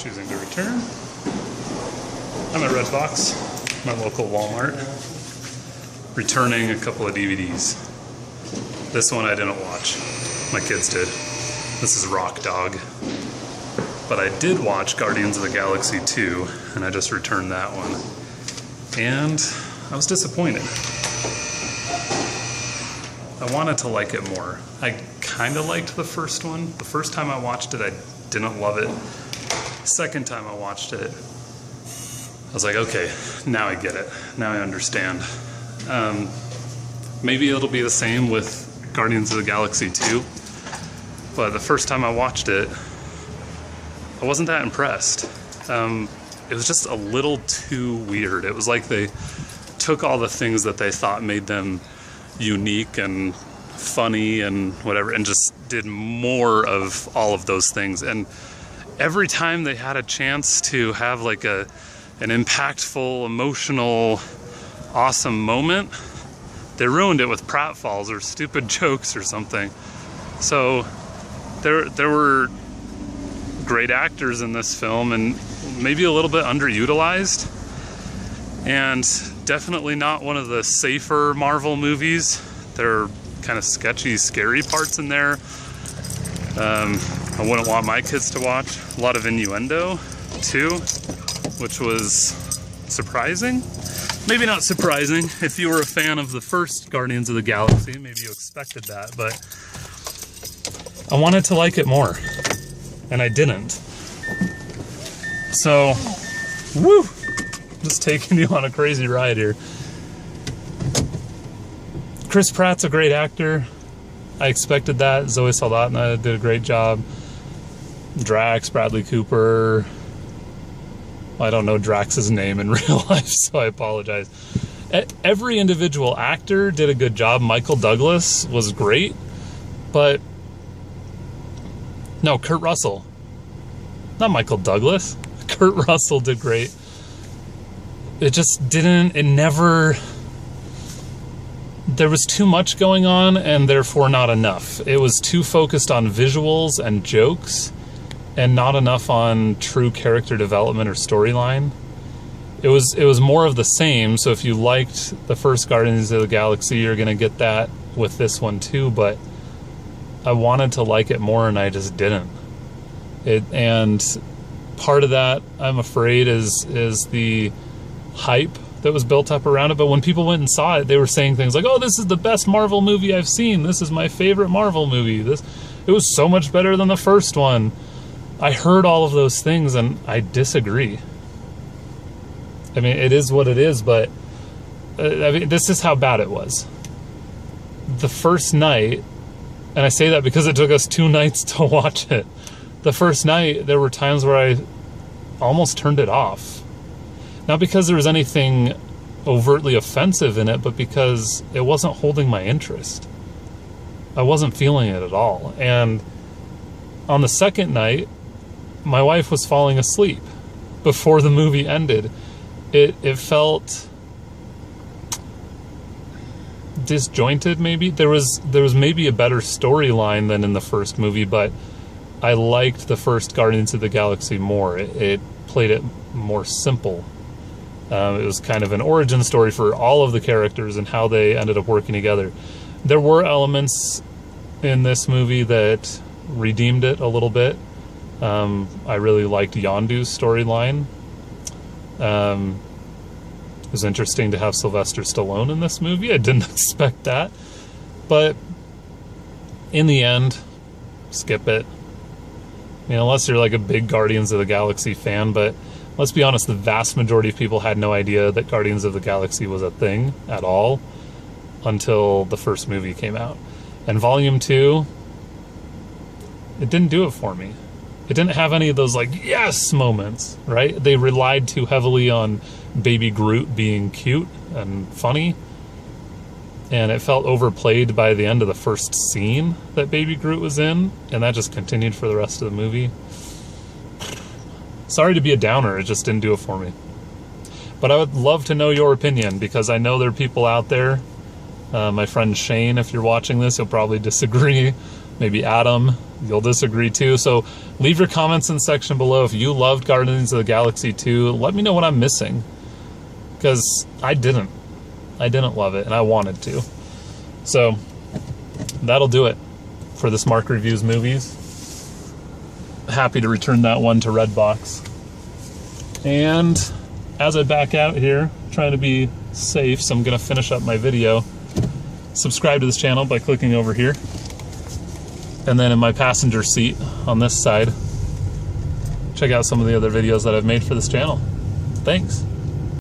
choosing to return. I'm at Redbox, my local Walmart, returning a couple of DVDs. This one I didn't watch. My kids did. This is Rock Dog. But I did watch Guardians of the Galaxy 2, and I just returned that one. And I was disappointed. I wanted to like it more. I kind of liked the first one. The first time I watched it, I didn't love it. Second time I watched it, I was like, okay, now I get it. Now I understand. Maybe it'll be the same with Guardians of the Galaxy 2, but the first time I watched it, I wasn't that impressed. It was just a little too weird. It was like they took all the things that they thought made them unique and funny and whatever, and just did more of all of those things. And every time they had a chance to have like an impactful, emotional, awesome moment, they ruined it with pratfalls or stupid jokes or something. So there were great actors in this film, and maybe a little bit underutilized, and definitely not one of the safer Marvel movies. There are kind of sketchy, scary parts in there. I wouldn't want my kids to watch. A lot of innuendo too, which was surprising. Maybe not surprising. If you were a fan of the first Guardians of the Galaxy, maybe you expected that, but I wanted to like it more, and I didn't. So, woo! Just taking you on a crazy ride here. Chris Pratt's a great actor. I expected that. Zoe Saldana did a great job. Drax, Bradley Cooper. I don't know Drax's name in real life, so I apologize. Every individual actor did a good job. Michael Douglas was great, but no, Kurt Russell. Not Michael Douglas. Kurt Russell did great. It just didn't, it never, there was too much going on and therefore not enough. It was too focused on visuals and jokes and not enough on true character development or storyline. It was more of the same, so if you liked the first Guardians of the Galaxy, you're gonna get that with this one too, but I wanted to like it more and I just didn't. And part of that, I'm afraid, is the hype that was built up around it. But when people went and saw it, they were saying things like, oh, this is the best Marvel movie I've seen. This is my favorite Marvel movie. It was so much better than the first one. I heard all of those things and I disagree. I mean, it is what it is, but I mean, this is how bad it was. The first night, and I say that because it took us 2 nights to watch it. The first night, there were times where I almost turned it off. Not because there was anything overtly offensive in it, but because it wasn't holding my interest. I wasn't feeling it at all. And on the second night, my wife was falling asleep before the movie ended. It felt disjointed, maybe. There was maybe a better storyline than in the first movie, but I liked the first Guardians of the Galaxy more. It played it more simple. It was kind of an origin story for all of the characters and how they ended up working together. There were elements in this movie that redeemed it a little bit. I really liked Yondu's storyline. It was interesting to have Sylvester Stallone in this movie. I didn't expect that. But in the end, skip it. I mean, unless you're like a big Guardians of the Galaxy fan, but let's be honest, the vast majority of people had no idea that Guardians of the Galaxy was a thing at all until the first movie came out. And Volume 2, it didn't do it for me. It didn't have any of those like, yes moments, right? They relied too heavily on Baby Groot being cute and funny. And it felt overplayed by the end of the first scene that Baby Groot was in, and that just continued for the rest of the movie. Sorry to be a downer, it just didn't do it for me. But I would love to know your opinion, because I know there are people out there. My friend Shane, if you're watching this, he'll probably disagree. Maybe Adam. you'll disagree too. So leave your comments in the section below. If you loved Guardians of the Galaxy 2, let me know what I'm missing, because I didn't love it and I wanted to. So that'll do it for this Mark Reviews Movies. Happy to return that one to Redbox. And as I back out here, trying to be safe, so I'm going to finish up my video. Subscribe to this channel by clicking over here. And then in my passenger seat on this side, check out some of the other videos that I've made for this channel. Thanks.